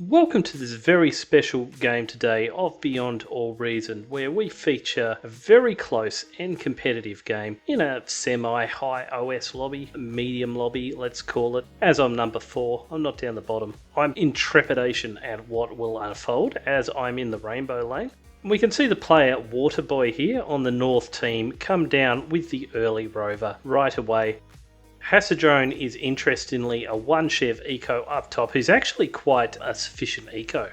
Welcome to this very special game today of Beyond All Reason, where we feature a very close and competitive game in a semi-high OS lobby, medium lobby, let's call it. As I'm number 4, I'm not down the bottom. I'm in trepidation at what will unfold as I'm in the rainbow lane. We can see the player Waterboy here on the north team come down with the early rover right away. Hassadrone is interestingly a 1 Chev eco up top who's actually quite a sufficient eco.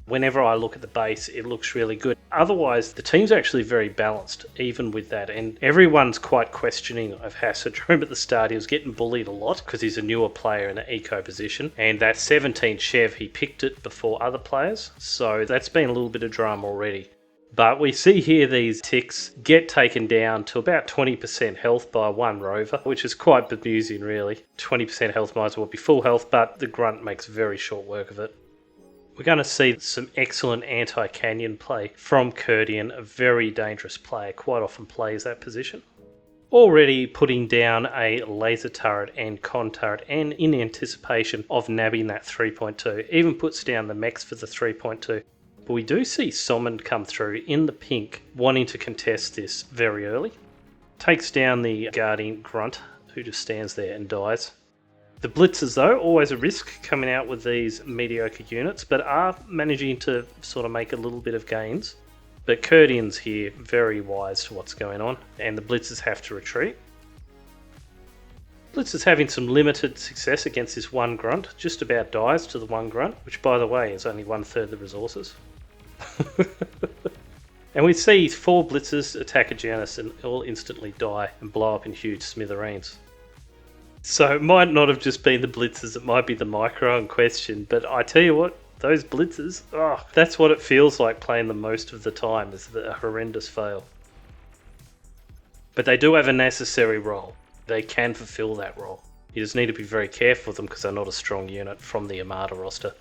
Whenever I look at the base, it looks really good. Otherwise, the team's actually very balanced, even with that. And everyone's quite questioning of Hassadrone at the start. He was getting bullied a lot because he's a newer player in an eco position. And that 17 Chev, he picked it before other players. So that's been a little bit of drama already. But we see here these ticks get taken down to about 20% health by one rover, which is quite bemusing really. 20% health might as well be full health, but the grunt makes very short work of it. We're going to see some excellent anti-canyon play from Kurdian, a very dangerous player, quite often plays that position. Already putting down a laser turret and con turret, and in anticipation of nabbing that 3.2, even puts down the mechs for the 3.2. But we do see Sommon come through in the pink, wanting to contest this very early. Takes down the Guardian Grunt, who just stands there and dies. The Blitzers, though, always a risk coming out with these mediocre units, but are managing to sort of make a little bit of gains. But Kurdian's here, very wise to what's going on, and the Blitzers have to retreat. Blitzer's having some limited success against this one Grunt, just about dies to the one Grunt, which by the way is only 1/3 the resources. And we see 4 Blitzers attack a Janus and all instantly die and blow up in huge smithereens. So it might not have just been the Blitzers, it might be the micro in question, but I tell you what, those Blitzers, that's what it feels like playing them most of the time, is a horrendous fail. But they do have a necessary role. They can fulfill that role. You just need to be very careful with them because they're not a strong unit from the Armada roster.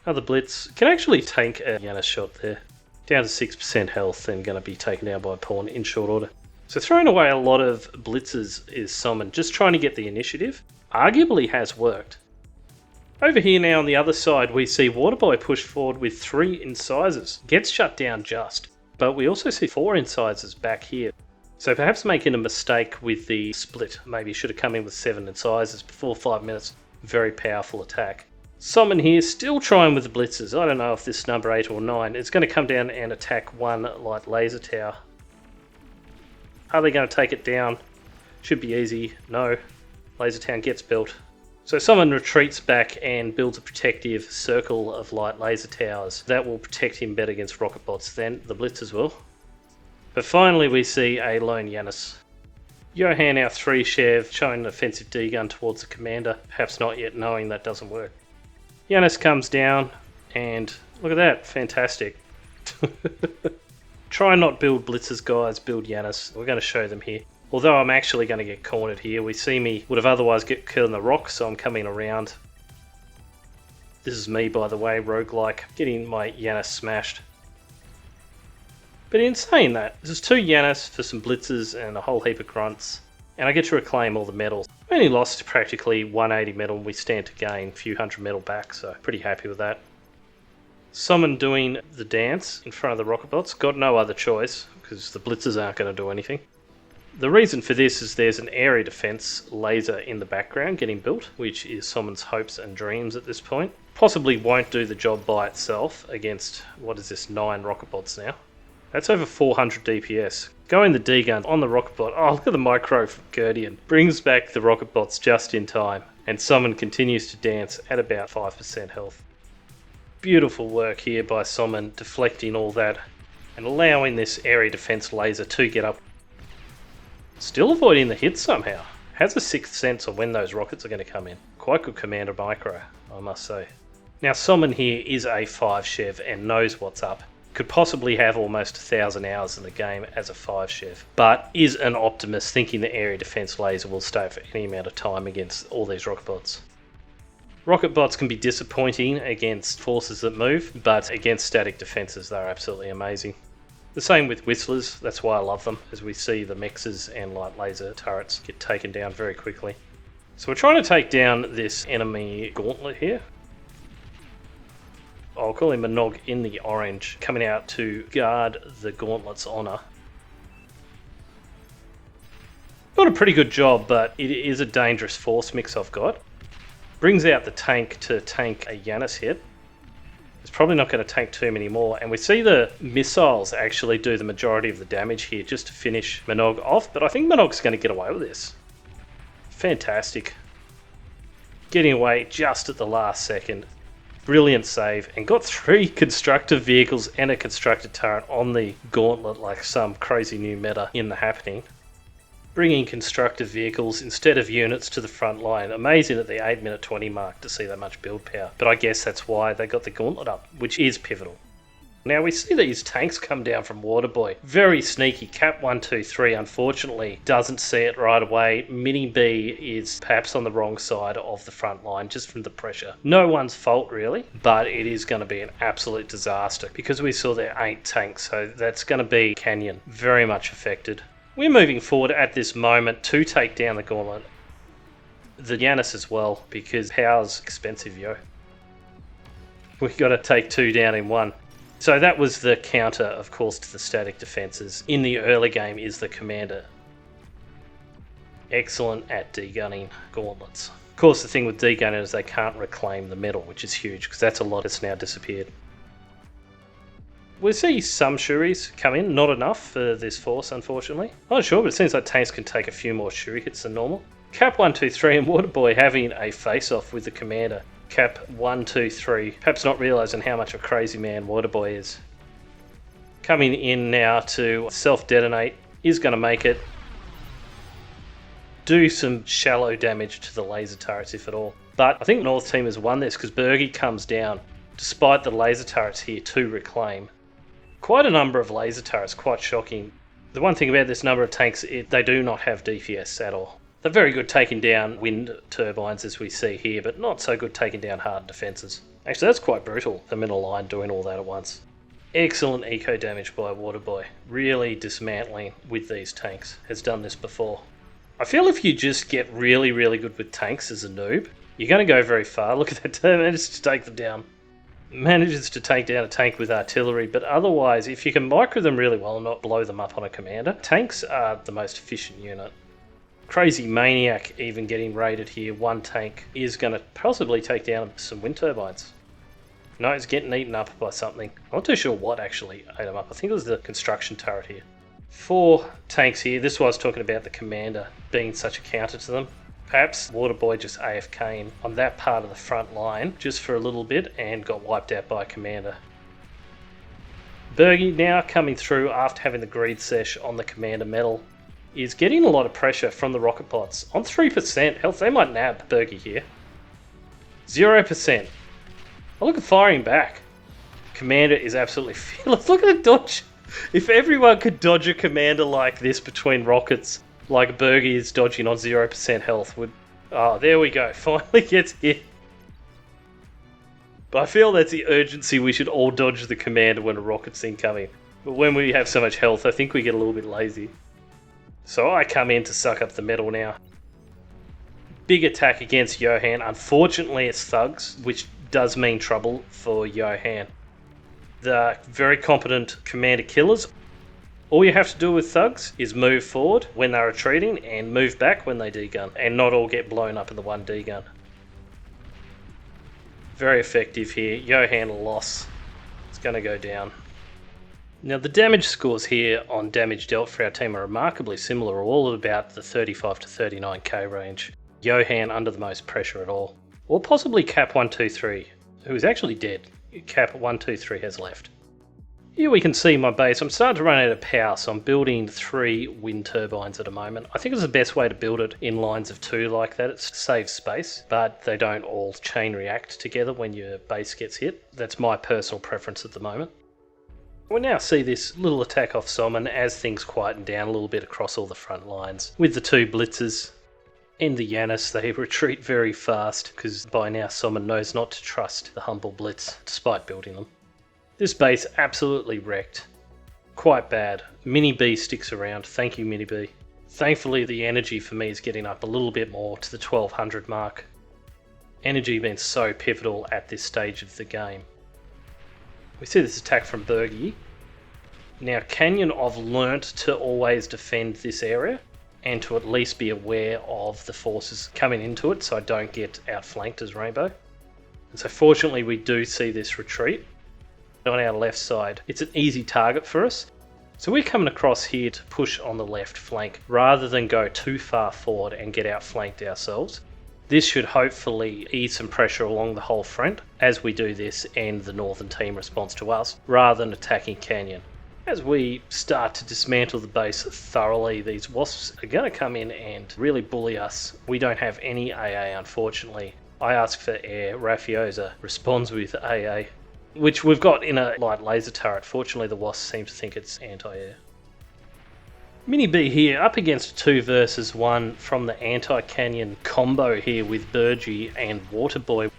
Other Blitz can actually tank a Janus shot there. Down to 6% health and going to be taken down by a pawn in short order. So throwing away a lot of Blitzers is Sommon, just trying to get the initiative. Arguably has worked. Over here now on the other side we see Waterboy push forward with 3 incisors. Gets shut down just. But we also see 4 incisors back here. So perhaps making a mistake with the split. Maybe should have come in with 7 incisors before 5 minutes. Very powerful attack. Sommon here still trying with the Blitzers. I don't know if this is number 8 or 9. It's going to come down and attack one light laser tower. Are they going to take it down? Should be easy. No. Laser tower gets built. So Sommon retreats back and builds a protective circle of light laser towers. That will protect him better against rocket bots than the Blitzers will. But finally we see a lone Janus. Johan, our 3 Chev, showing an offensive D-gun towards the commander, perhaps not yet knowing that doesn't work. Janus comes down, and look at that, fantastic. Try and not build Blitzers, guys, build Janus. We're going to show them here. Although I'm actually going to get cornered here, we see me would have otherwise get killed in the rock, so I'm coming around. This is me, by the way, roguelike, getting my Janus smashed. But in saying that, this is 2 Janus for some Blitzers and a whole heap of Grunts, and I get to reclaim all the medals. I only lost practically 180 metal and we stand to gain a few hundred metal back, so pretty happy with that. Sommon doing the dance in front of the rocket bots, got no other choice, because the Blitzers aren't going to do anything. The reason for this is there's an area defense laser in the background getting built, which is Sommon's hopes and dreams at this point. Possibly won't do the job by itself against, what is this, 9 rocket bots now. That's over 400 DPS. Going the D-gun on the rocket bot. Oh, look at the micro from Kurdian. Brings back the rocket bots just in time. And Sommon continues to dance at about 5% health. Beautiful work here by Sommon, deflecting all that and allowing this area defense laser to get up. Still avoiding the hits somehow. Has a 6th sense of when those rockets are going to come in. Quite good commander micro, I must say. Now Sommon here is a 5 Chev and knows what's up. Could possibly have almost 1,000 hours in the game as a 5 Chev, but is an optimist, thinking the area defense laser will stay for any amount of time against all these rocket bots. Rocket bots can be disappointing against forces that move, but against static defenses they're absolutely amazing. The same with Whistlers, that's why I love them, as we see the mexes and light laser turrets get taken down very quickly. So we're trying to take down this enemy gauntlet here. I'll call him Mnog in the orange, coming out to guard the Gauntlet's honour. Got a pretty good job, but it is a dangerous force mix I've got. Brings out the tank to tank a Janus hit. It's probably not going to tank too many more, and we see the missiles actually do the majority of the damage here just to finish Mnog off, but I think Mnog's going to get away with this. Fantastic. Getting away just at the last second. Brilliant save, and got 3 constructive vehicles and a constructed turret on the Gauntlet like some crazy new meta in the happening. Bringing constructive vehicles instead of units to the front line. Amazing at the 8-minute 20 mark to see that much build power, but I guess that's why they got the Gauntlet up, which is pivotal. Now we see these tanks come down from Waterboy. Very sneaky. Cap 123 unfortunately doesn't see it right away. Mini B is perhaps on the wrong side of the front line just from the pressure. No one's fault really, but it is going to be an absolute disaster because we saw there 8 tanks, so that's going to be Canyon very much affected. We're moving forward at this moment to take down the Gauntlet. The Janus as well, because power's expensive, yo. We've got to take 2 down in 1. So that was the counter, of course, to the static defences. In the early game is the Commander. Excellent at degunning Gauntlets. Of course, the thing with degunning is they can't reclaim the metal, which is huge, because that's a lot that's now disappeared. We see some Shuris come in, not enough for this force, unfortunately. Not sure, but it seems like tanks can take a few more Shuri hits than normal. Cap 123 and Waterboy having a face-off with the Commander. Cap 123, perhaps not realising how much of a crazy man Waterboy is. Coming in now to self-detonate, is going to make it. Do some shallow damage to the laser turrets, if at all. But I think North Team has won this because Bergie comes down, despite the laser turrets here, to reclaim. Quite a number of laser turrets, quite shocking. The one thing about this number of tanks, they do not have DPS at all. They're very good taking down wind turbines as we see here, but not so good taking down hardened defences. Actually, that's quite brutal, the middle line doing all that at once. Excellent eco damage by Waterboy. Really dismantling with these tanks. Has done this before. I feel if you just get really, really good with tanks as a noob, you're going to go very far. Look at that, manages to take them down. Manages to take down a tank with artillery, but otherwise, if you can micro them really well and not blow them up on a commander, tanks are the most efficient unit. Crazy Maniac even getting raided here. 1 tank is going to possibly take down some wind turbines. No, it's getting eaten up by something. I'm not too sure what actually ate them up. I think it was the construction turret here. 4 tanks here. This was talking about the commander being such a counter to them. Perhaps Waterboy just AFK'ing on that part of the front line just for a little bit and got wiped out by a commander. Bergie now coming through after having the greed sesh on the commander medal is getting a lot of pressure from the rocket pods. On 3% health, they might nab Bergie here. 0%. Oh, look at firing back. Commander is absolutely fearless. Look at the dodge. If everyone could dodge a commander like this between rockets, like Bergie is dodging on 0% health, would... Oh, there we go. Finally gets hit. But I feel that's the urgency. We should all dodge the commander when a rocket's incoming. But when we have so much health, I think we get a little bit lazy. So I come in to suck up the metal now. Big attack against Johan. Unfortunately, it's thugs, which does mean trouble for Johan. The very competent commander killers. All you have to do with thugs is move forward when they're retreating and move back when they degun, and not all get blown up in the one degun. Very effective here. Johan loss. It's going to go down. Now the damage scores here on damage dealt for our team are remarkably similar, all at about the 35 to 39k range. Johan under the most pressure at all. Or possibly Cap 123, who is actually dead. Cap 123 has left. Here we can see my base. I'm starting to run out of power, so I'm building 3 wind turbines at the moment. I think it's the best way to build it in lines of 2 like that. It saves space, but they don't all chain react together when your base gets hit. That's my personal preference at the moment. We now see this little attack off Sommon as things quieten down a little bit across all the front lines. With the 2 blitzers and the Janus, they retreat very fast because by now Sommon knows not to trust the humble blitz despite building them. This base absolutely wrecked. Quite bad. Mini B sticks around. Thank you, Mini B. Thankfully, the energy for me is getting up a little bit more to the 1200 mark. Energy being so pivotal at this stage of the game. We see this attack from Bergie. Now, Canyon, I've learnt to always defend this area and to at least be aware of the forces coming into it so I don't get outflanked as Rainbow. And so fortunately we do see this retreat. On our left side, it's an easy target for us. So we're coming across here to push on the left flank rather than go too far forward and get outflanked ourselves. This should hopefully ease some pressure along the whole front as we do this and the northern team responds to us rather than attacking Canyon. As we start to dismantle the base thoroughly, these wasps are going to come in and really bully us. We don't have any AA, unfortunately. I ask for air, Rafiosa responds with AA, which we've got in a light laser turret. Fortunately, the wasps seem to think it's anti-air. Mini B here, up against 2 versus 1 from the anti-canyon combo here with Bergie and Waterboy.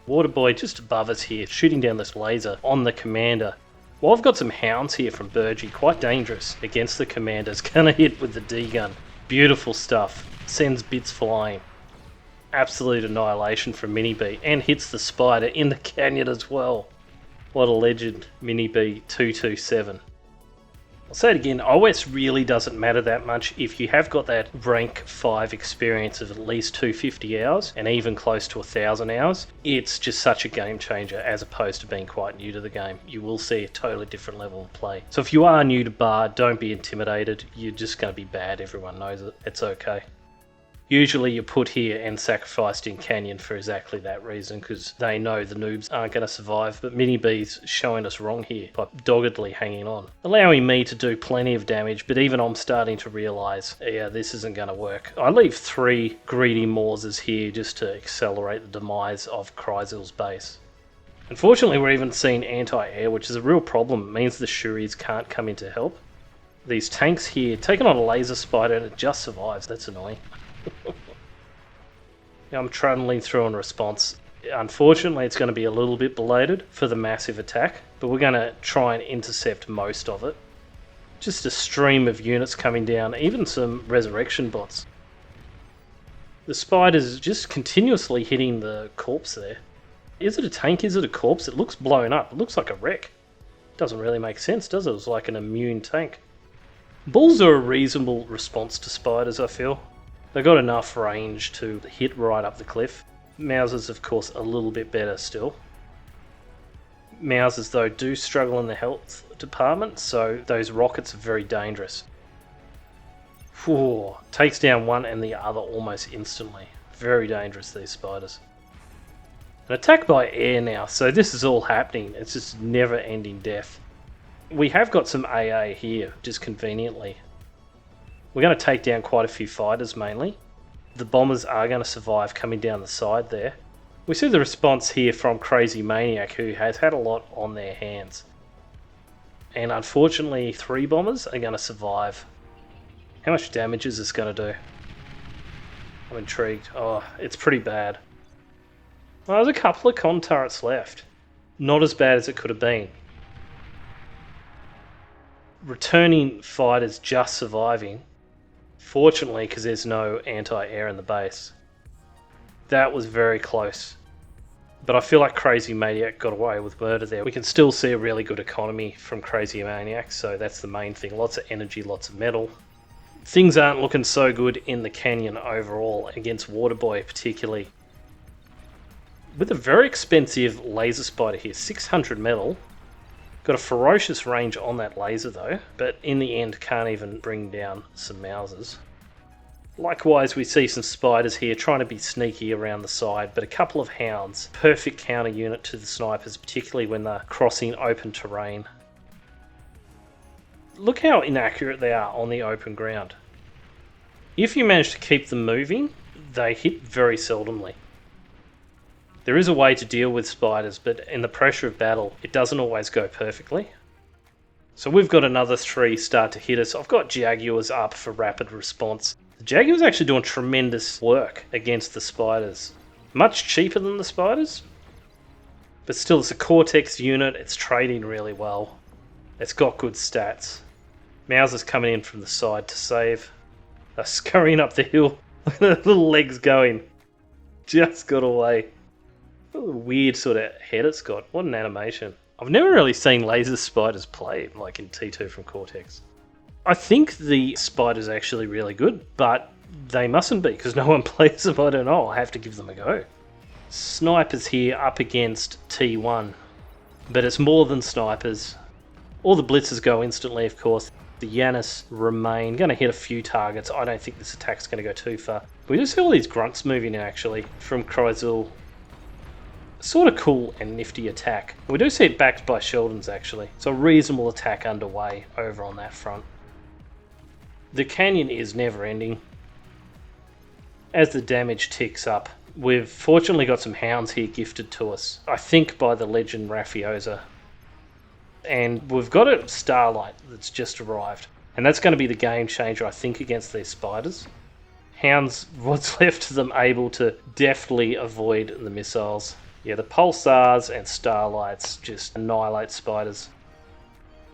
Waterboy just above us here, shooting down this laser on the commander. Well, I've got some hounds here from Bergie, quite dangerous against the commanders. Gonna hit with the D-gun. Beautiful stuff. Sends bits flying. Absolute annihilation from Mini B, and hits the spider in the canyon as well. What a legend, Mini B 227. I'll say it again, OS really doesn't matter that much if you have got that rank 5 experience of at least 250 hours and even close to 1,000 hours. It's just such a game changer as opposed to being quite new to the game. You will see a totally different level of play. So if you are new to Bard, don't be intimidated. You're just going to be bad, everyone knows it. It's okay. Usually you're put here and sacrificed in Canyon for exactly that reason, because they know the noobs aren't going to survive, but Mini B's showing us wrong here by doggedly hanging on. Allowing me to do plenty of damage, but even I'm starting to realise, yeah, this isn't going to work. I leave 3 greedy Mauses here just to accelerate the demise of Chrysal's base. Unfortunately, we're even seeing anti-air, which is a real problem. It means the Shuris can't come in to help. These tanks here, taking on a laser spider and it just survives. That's annoying. I'm trundling through in response. Unfortunately, it's going to be a little bit belated for the massive attack, but we're going to try and intercept most of it. Just a stream of units coming down, even some resurrection bots. The spider's just continuously hitting the corpse there. Is it a tank? Is it a corpse? It looks blown up. It looks like a wreck. Doesn't really make sense, does it? It's like an immune tank. Bulls are a reasonable response to spiders, I feel. They've got enough range to hit right up the cliff. Mausers, of course, a little bit better still. Mausers, though, do struggle in the health department, so those rockets are very dangerous. Whew, takes down one and the other almost instantly. Very dangerous, these spiders. An attack by air now, so this is all happening. It's just never-ending death. We have got some AA here, just conveniently. We're going to take down quite a few fighters mainly. The bombers are going to survive coming down the side there. We see the response here from Crazy Maniac, who has had a lot on their hands. And unfortunately 3 bombers are going to survive. How much damage is this going to do? I'm intrigued. Oh, it's pretty bad. Well, there's a couple of con turrets left. Not as bad as it could have been. Returning fighters just surviving. Fortunately, because there's no anti-air in the base. That was very close. But I feel like Crazy Maniac got away with murder there. We can still see a really good economy from Crazy Maniac, so that's the main thing. Lots of energy, lots of metal. Things aren't looking so good in the canyon overall, against Waterboy particularly. With a very expensive laser spider here, 600 metal. Got a ferocious range on that laser though, but in the end can't even bring down some Mausers. Likewise, we see some spiders here trying to be sneaky around the side, but a couple of hounds. Perfect counter unit to the snipers, particularly when they're crossing open terrain. Look how inaccurate they are on the open ground. If you manage to keep them moving, they hit very seldomly. There is a way to deal with spiders, but in the pressure of battle, it doesn't always go perfectly. So we've got another 3 start to hit us. I've got Jaguars up for rapid response. The Jaguars actually doing tremendous work against the spiders. Much cheaper than the spiders, but still it's a Cortex unit, it's trading really well. It's got good stats. Mauser's coming in from the side to save. They're scurrying up the hill. Look at the little legs going. Just got away. What a weird sort of head it's got. What an animation. I've never really seen laser spiders play like in T2 from Cortex. I think the spider's actually really good, but they mustn't be because no one plays them. I don't know. I have to give them a go. Snipers here up against T1, but it's more than snipers. All the blitzers go instantly, of course. The Yanis remain. Going to hit a few targets. I don't think this attack's going to go too far. We just see all these grunts moving in actually from Kryzul. Sort of cool and nifty attack. We do see it backed by Sheldons actually. So a reasonable attack underway over on that front. The canyon is never ending. As the damage ticks up, we've fortunately got some hounds here gifted to us. I think by the legend Rafiosa. And we've got a Starlight that's just arrived. And that's going to be the game changer, I think, against these spiders. Hounds, what's left of them, able to deftly avoid the missiles. Yeah, the Pulsars and Starlights just annihilate spiders.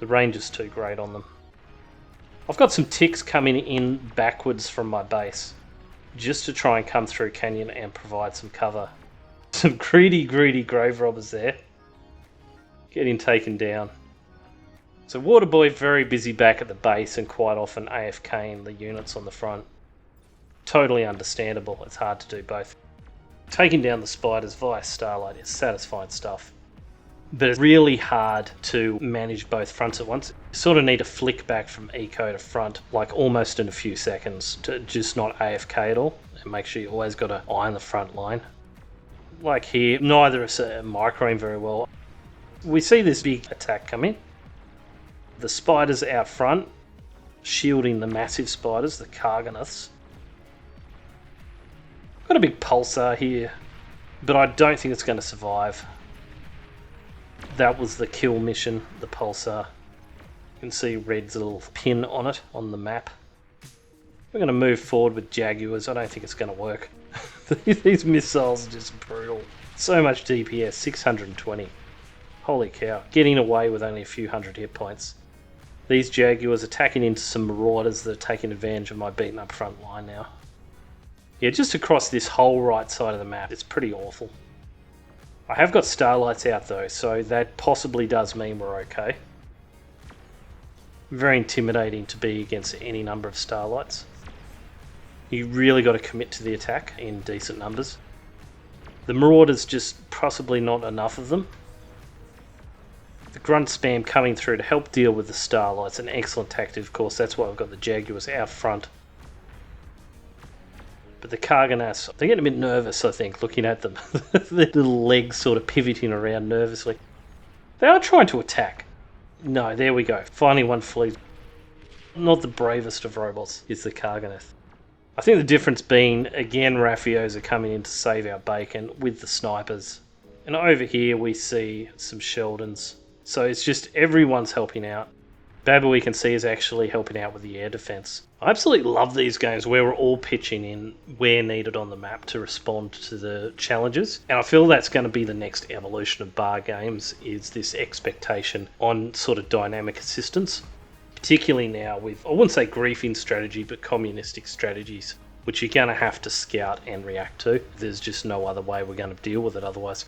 The range is too great on them. I've got some ticks coming in backwards from my base, just to try and come through canyon and provide some cover. Some greedy grave robbers there. Getting taken down. So Waterboy very busy back at the base and quite often AFKing the units on the front. Totally understandable, it's hard to do both. Taking down the spiders via Starlight is satisfying stuff. But it's really hard to manage both fronts at once. You sort of need to flick back from eco to front, like almost in a few seconds, to just not AFK at all, and make sure you always got an eye on the front line. Like here, neither of us are microing very well. We see this big attack come in. The spiders out front, shielding the massive spiders, the Karganaths. Got a big pulsar here, but I don't think it's going to survive. That was the kill mission, the pulsar. You can see Red's little pin on it on the map. We're going to move forward with Jaguars. I don't think it's going to work. These missiles are just brutal. So much DPS, 620. Holy cow. Getting away with only a few hundred hit points. These Jaguars attacking into some Marauders that are taking advantage of my beaten up front line now. Yeah, just across this whole right side of the map, it's pretty awful. I have got Starlights out though, so that possibly does mean we're okay. Very intimidating to be against any number of Starlights. You really got to commit to the attack in decent numbers. The Marauders, just possibly not enough of them. The grunt spam coming through to help deal with the Starlights, an excellent tactic of course, that's why I've got the Jaguars out front. But the Karganaths, they're getting a bit nervous, I think, looking at them. Their little legs sort of pivoting around nervously. They are trying to attack. No, there we go. Finally one flees. Not the bravest of robots is the Karganath. I think the difference being, again, Rafiosa coming in to save our bacon with the snipers. And over here we see some Sheldons. So it's just everyone's helping out. Babu, we can see, is actually helping out with the air defense. I absolutely love these games where we're all pitching in where needed on the map to respond to the challenges. And I feel that's going to be the next evolution of bar games, is this expectation on sort of dynamic assistance. Particularly now with, I wouldn't say griefing strategy, but communistic strategies, which you're going to have to scout and react to. There's just no other way we're going to deal with it otherwise.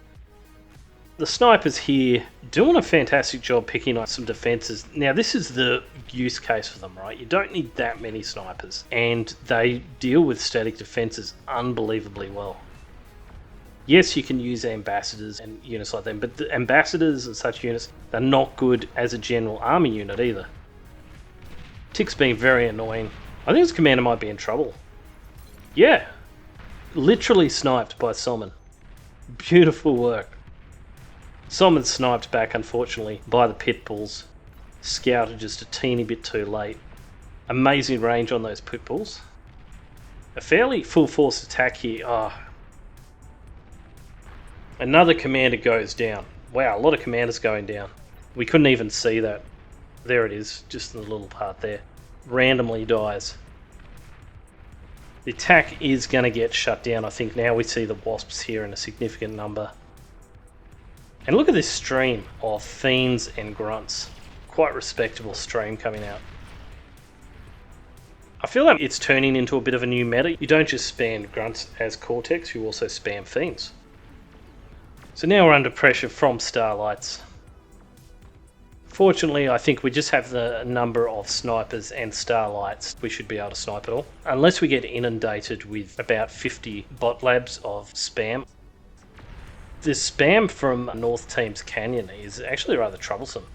The snipers here doing a fantastic job picking up some defences. Now this is the use case for them, right? You don't need that many snipers, and they deal with static defences unbelievably well. Yes, you can use ambassadors and units like them, but the ambassadors and such units, they're not good as a general army unit either. Tick's being very annoying. I think his commander might be in trouble. Yeah, literally sniped by Somin. Beautiful work. Somin sniped back, unfortunately, by the Pitbulls. Scouted just a teeny bit too late. Amazing range on those Pitbulls. A fairly full force attack here. Oh. Another commander goes down. Wow, a lot of commanders going down. We couldn't even see that. There it is, just in the little part there. Randomly dies. The attack is going to get shut down. I think now we see the Wasps here in a significant number. And look at this stream of Fiends and Grunts. Quite respectable stream coming out. I feel like it's turning into a bit of a new meta. You don't just spam Grunts as Cortex, you also spam Fiends. So now we're under pressure from Starlights. Fortunately, I think we just have the number of snipers and starlights. We should be able to snipe it all. Unless we get inundated with about 50 bot labs of spam. This spam from North Team's Canyon is actually rather troublesome.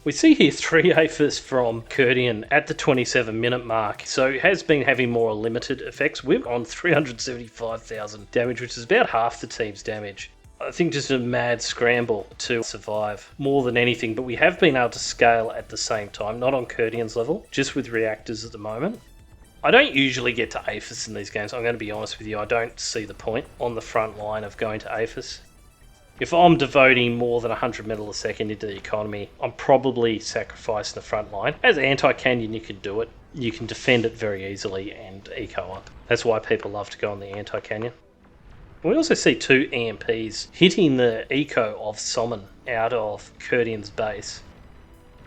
We see here 3 APHIS from Kurdian at the 27-minute mark, so it has been having more limited effects. We're on 375,000 damage, which is about half the team's damage. I think just a mad scramble to survive more than anything, but we have been able to scale at the same time, not on Kurdian's level, just with reactors at the moment. I don't usually get to APHIS in these games, I'm going to be honest with you, I don't see the point on the front line of going to APHIS. If I'm devoting more than 100 metal a second into the economy, I'm probably sacrificing the front line. As anti-canyon you can do it, you can defend it very easily and eco up. That's why people love to go on the anti-canyon. We also see 2 EMPs hitting the eco of Somin out of Kurdian's base.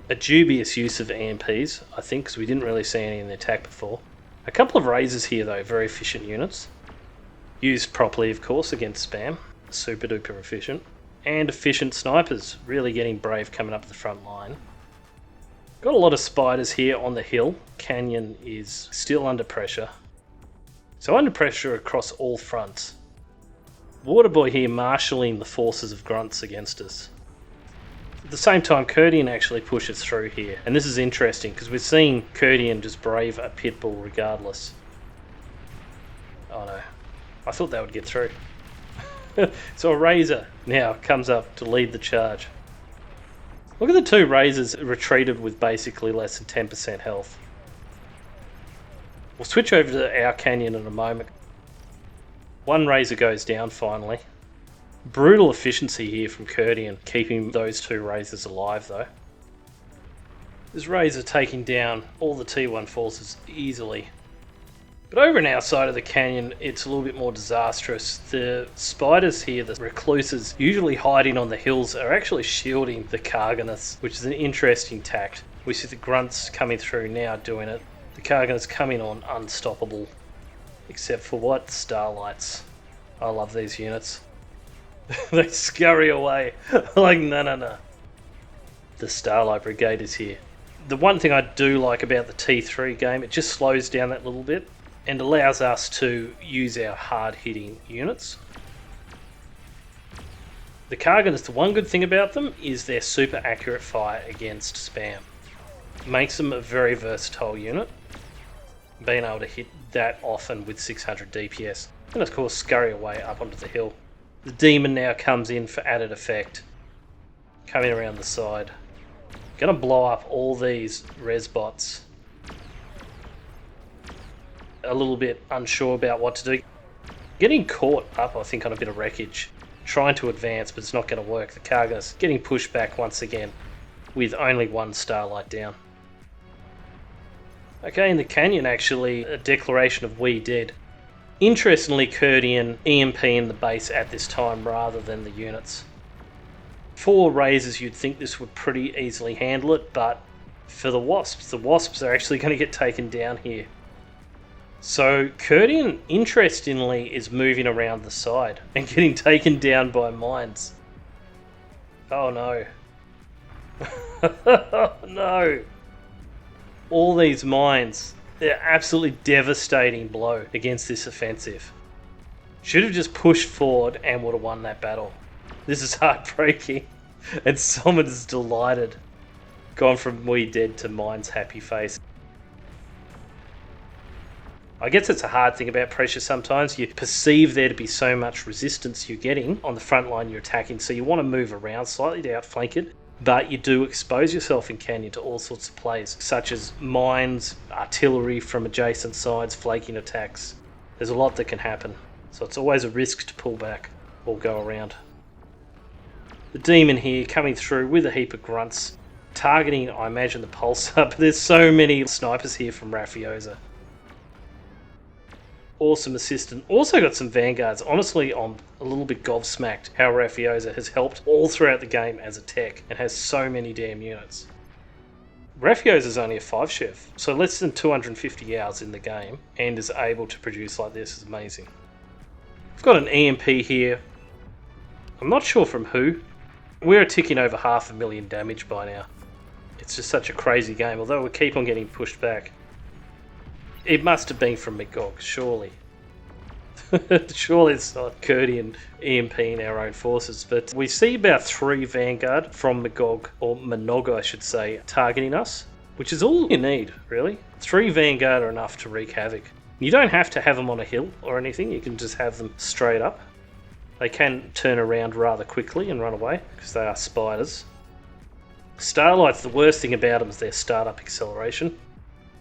A dubious use of EMPs, I think, because we didn't really see any in the attack before. A couple of razors here though, very efficient units. Used properly, of course, against spam. Super duper efficient. And efficient snipers, really getting brave coming up the front line. Got a lot of spiders here on the hill. Canyon is still under pressure. So under pressure across all fronts. Waterboy here marshalling the forces of grunts against us. At the same time, Kurdian actually pushes through here. And this is interesting because we're seeing Kurdian just brave a pitbull regardless. Oh no. I thought that would get through. So a Razor now comes up to lead the charge. Look at the 2 Razors retreated with basically less than 10% health. We'll switch over to our canyon in a moment. 1 Razor goes down finally. Brutal efficiency here from Kurdian, keeping those 2 Razors alive though. This Razor taking down all the T1 forces easily. But over on our side of the canyon, it's a little bit more disastrous. The spiders here, the recluses, usually hiding on the hills, are actually shielding the Karganis, which is an interesting tact. We see the grunts coming through now doing it. The Karganis coming on unstoppable. Except for what? Starlights. I love these units. They scurry away. Like, no. The Starlight Brigade is here. The one thing I do like about the T3 game, it just slows down that little bit and allows us to use our hard-hitting units. The Karganis, the one good thing about them is their super accurate fire against spam. Makes them a very versatile unit, being able to hit that often with 600 DPS. And of course scurry away up onto the hill. The Demon now comes in for added effect, coming around the side. Gonna blow up all these res bots. A little bit unsure about what to do. Getting caught up, I think, on a bit of wreckage. Trying to advance, but it's not going to work. The Karganis getting pushed back once again with only 1 Starlight down. Okay, in the canyon actually, a declaration of we dead. Interestingly, Kurdian EMP in the base at this time rather than the units. 4 Razors, you'd think this would pretty easily handle it, but for the Wasps are actually going to get taken down here. So Kurdian, interestingly, is moving around the side and getting taken down by mines. Oh no. No. All these mines, they're absolutely devastating blow against this offensive. Should have just pushed forward and would have won that battle. This is heartbreaking. And Somin is delighted. Gone from we dead to mines happy face. I guess it's a hard thing about pressure sometimes. You perceive there to be so much resistance you're getting on the front line you're attacking, so you want to move around slightly to outflank it, but you do expose yourself in Canyon to all sorts of plays, such as mines, artillery from adjacent sides, flanking attacks. There's a lot that can happen, so it's always a risk to pull back or go around. The Demon here coming through with a heap of grunts, targeting, I imagine, the Pulsar, but there's so many snipers here from Rafiosa. Awesome assistant. Also got some Vanguards. Honestly, I'm a little bit gobsmacked how Rafiosa has helped all throughout the game as a tech and has so many damn units. Rafiosa is only a 5-chef, so less than 250 hours in the game and is able to produce like this is amazing. I've got an EMP here. I'm not sure from who. We're ticking over 500,000 damage by now. It's just such a crazy game, although we keep on getting pushed back. It must have been from Magog, surely. Surely it's not Curdy and EMP in our own forces, but we see about 3 Vanguard from Magog, or Mnog I should say, targeting us, which is all you need, really. 3 Vanguard are enough to wreak havoc. You don't have to have them on a hill or anything, you can just have them straight up. They can turn around rather quickly and run away, because they are spiders. Starlights, the worst thing about them is their startup acceleration.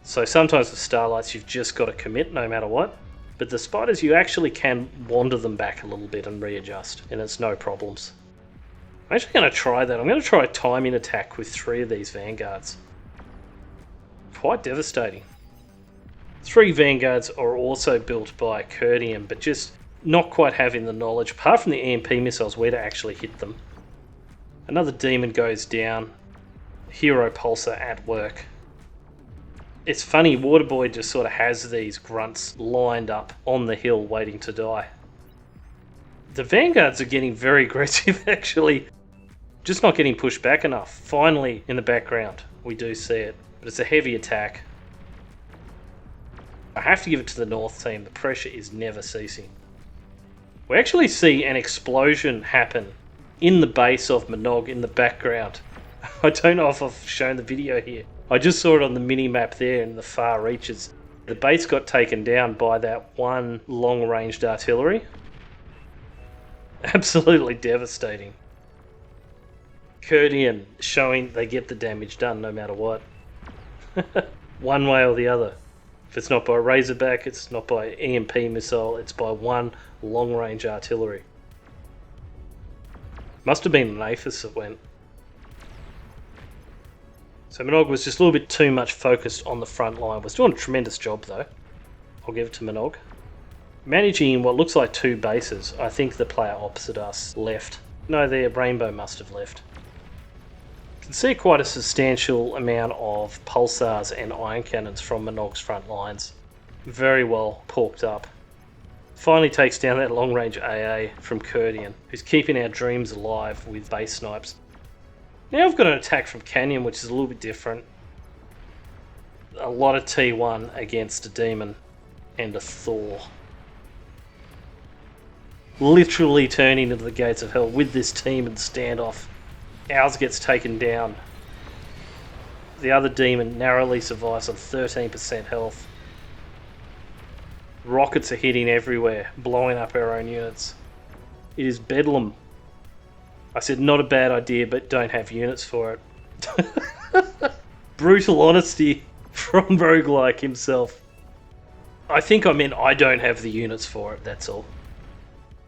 So sometimes with Starlights you've just got to commit no matter what. But the spiders, you actually can wander them back a little bit and readjust, and it's no problems. I'm actually going to try that. I'm going to try a timing attack with 3 of these Vanguards. Quite devastating. 3 Vanguards are also built by Curdian, but just not quite having the knowledge, apart from the EMP missiles, where to actually hit them. Another demon goes down. Hero Pulsar at work. It's funny, Waterboy just sort of has these grunts lined up on the hill waiting to die. The Vanguards are getting very aggressive actually, just not getting pushed back enough. Finally, in the background, we do see it, but it's a heavy attack. I have to give it to the North team, the pressure is never ceasing. We actually see an explosion happen in the base of Mnog in the background. I don't know if I've shown the video here. I just saw it on the mini-map there in the far reaches. The base got taken down by that one long-ranged artillery. Absolutely devastating. Curdian showing they get the damage done no matter what. One way or the other. If it's not by Razorback, it's not by EMP missile, it's by one long-range artillery. Must have been an Aphis that went. So Mnog was just a little bit too much focused on the front line. Was doing a tremendous job though. I'll give it to Mnog. Managing what looks like 2 bases. I think the player opposite us left. No, their Rainbow must have left. You can see quite a substantial amount of pulsars and iron cannons from Mnog's front lines. Very well porked up. Finally takes down that long range AA from Curdian, who's keeping our dreams alive with base snipes. Now I've got an attack from Canyon, which is a little bit different. A lot of T1 against a Demon and a Thor. Literally turning into the gates of hell with this team and standoff. Ours gets taken down. The other Demon narrowly survives on 13% health. Rockets are hitting everywhere, blowing up our own units. It is bedlam. I said not a bad idea, but don't have units for it. Brutal honesty from Roguelike himself. I think I meant I don't have the units for it, that's all.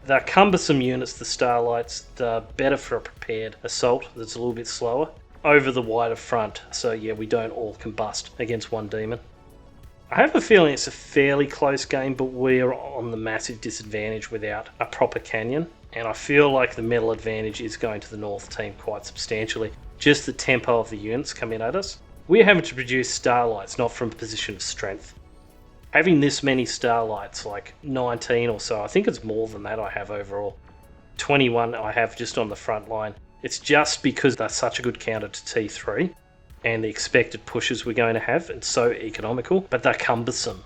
They're cumbersome units, the Starlights. They're better for a prepared assault that's a little bit slower. Over the wider front, so yeah, we don't all combust against one demon. I have a feeling it's a fairly close game, but we're on the massive disadvantage without a proper canyon. And I feel like the metal advantage is going to the North team quite substantially. Just the tempo of the units coming at us. We're having to produce Starlights, not from a position of strength. Having this many Starlights, like 19 or so, I think it's more than that I have overall. 21 I have just on the front line. It's just because they're such a good counter to T3 and the expected pushes we're going to have, and so economical, but they're cumbersome.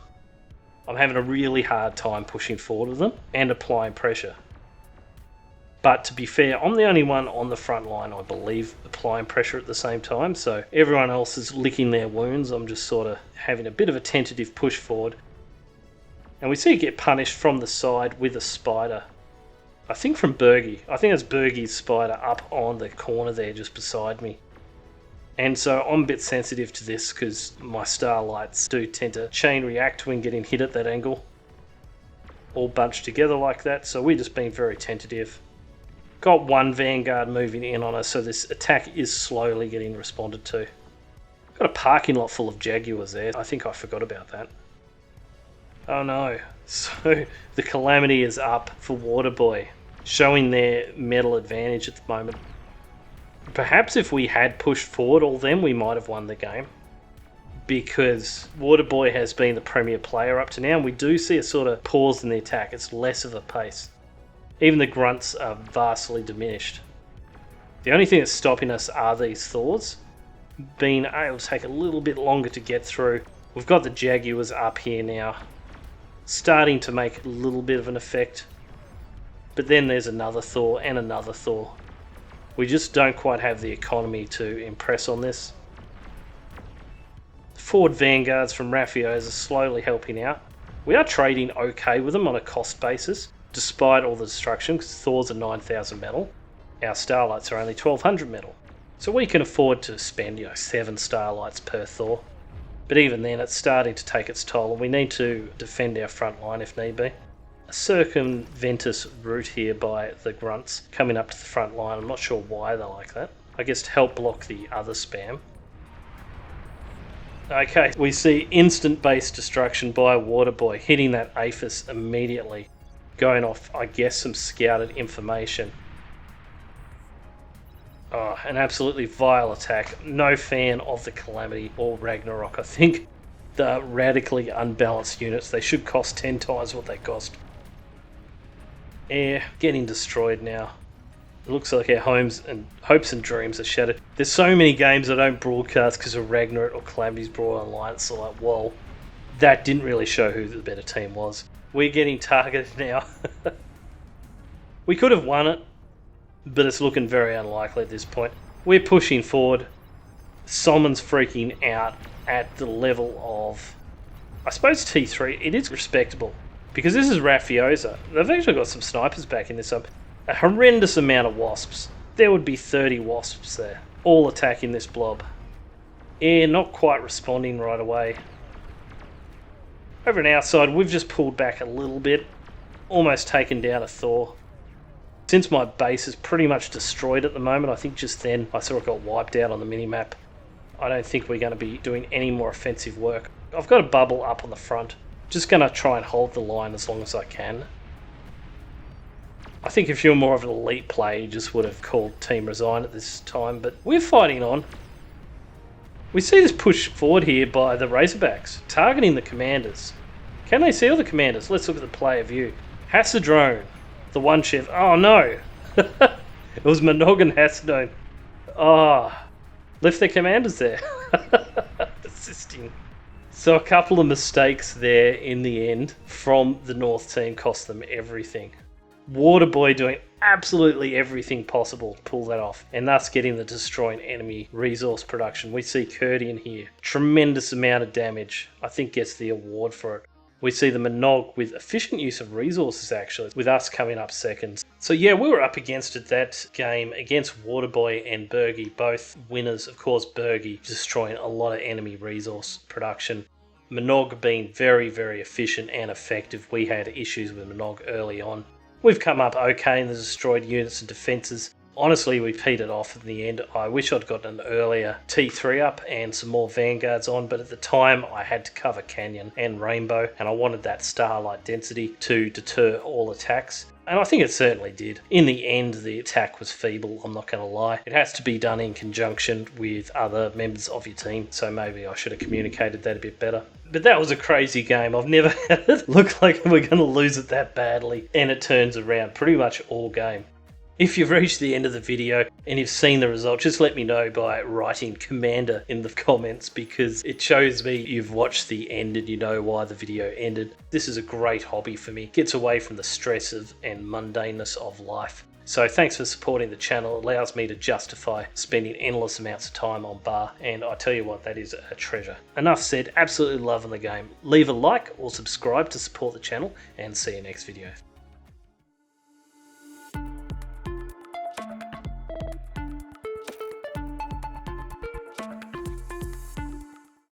I'm having a really hard time pushing forward with them and applying pressure. But to be fair, I'm the only one on the front line, I believe, applying pressure at the same time, so everyone else is licking their wounds. I'm just sort of having a bit of a tentative push forward. And we see it get punished from the side with a spider. I think from Bergie. I think it's Bergie's spider up on the corner there just beside me. And so I'm a bit sensitive to this because my Starlights do tend to chain react when getting hit at that angle. All bunched together like that, so we're just being very tentative. Got one Vanguard moving in on us, so this attack is slowly getting responded to. Got a parking lot full of Jaguars there. I think I forgot about that. Oh no. So the Calamity is up for Waterboy, showing their metal advantage at the moment. Perhaps if we had pushed forward all them, we might have won the game. Because Waterboy has been the premier player up to now, and we do see a sort of pause in the attack. It's less of a pace. Even the grunts are vastly diminished. The only thing that's stopping us are these Thors. Being able to take a little bit longer to get through. We've got the Jaguars up here now, starting to make a little bit of an effect. But then there's another Thor and another Thor. We just don't quite have the economy to impress on this. The forward vanguards from Raffios are slowly helping out. We are trading okay with them on a cost basis, despite all the destruction, because Thors are 9,000 metal. Our Starlights are only 1,200 metal. So we can afford to spend, 7 Starlights per Thor. But even then, it's starting to take its toll, and we need to defend our front line if need be. A circumventus route here by the Grunts coming up to the front line. I'm not sure why they're like that. I guess to help block the other spam. Okay, we see instant base destruction by Waterboy, hitting that Aphis immediately, going off, I guess, some scouted information. Oh, an absolutely vile attack. No fan of the Calamity or Ragnarok. I think the radically unbalanced units, they should cost 10 times what they cost. Air getting destroyed now. It looks like our hopes and dreams are shattered. There's so many games I don't broadcast because of Ragnarok or Calamity's Brawl Online. It's like, whoa, that didn't really show who the better team was. We're getting targeted now. We could have won it, but it's looking very unlikely at this point. We're pushing forward. Someone's freaking out at the level of, I suppose, T3. It is respectable, because this is Raffiosa. They've actually got some snipers backing this up. A horrendous amount of wasps. There would be 30 wasps there, all attacking this blob. Air not quite responding right away. Over on our side, we've just pulled back a little bit, almost taken down a Thor. Since my base is pretty much destroyed at the moment, I think just then I saw it got wiped out on the minimap. I don't think we're going to be doing any more offensive work. I've got a bubble up on the front. Just going to try and hold the line as long as I can. I think if you're more of an elite player, you just would have called Team Resign at this time, but we're fighting on. We see this push forward here by the Razorbacks, targeting the commanders. Can they see all the commanders? Let's look at the player view. Hassadrone, the one chef. Oh no! It was Mnog and Hassadrone. Oh, left their commanders there. Assisting. So a couple of mistakes there in the end from the North team cost them everything. Waterboy doing absolutely everything possible to pull that off, and thus getting the destroying enemy resource production. We see Curdy in here. Tremendous amount of damage. I think gets the award for it. We see the Mnog with efficient use of resources, actually, with us coming up second. So yeah, we were up against it that game against Waterboy and Bergie, both winners. Of course, Bergie destroying a lot of enemy resource production. Mnog being very, very efficient and effective. We had issues with Mnog early on. We've come up okay in the destroyed units and defences. Honestly, we petered off in the end. I wish I'd gotten an earlier T3 up and some more Vanguards on, but at the time I had to cover Canyon and Rainbow, and I wanted that Starlight density to deter all attacks. And I think it certainly did. In the end, the attack was feeble, I'm not going to lie. It has to be done in conjunction with other members of your team, so maybe I should have communicated that a bit better. But that was a crazy game. I've never had it look like we're going to lose it that badly, and it turns around pretty much all game. If you've reached the end of the video and you've seen the result, just let me know by writing Commander in the comments, because it shows me you've watched the end and you know why the video ended. This is a great hobby for me. It gets away from the stresses and mundaneness of life. So thanks for supporting the channel. It allows me to justify spending endless amounts of time on bar, and I tell you what, that is a treasure. Enough said, absolutely loving the game. Leave a like or subscribe to support the channel, and see you next video.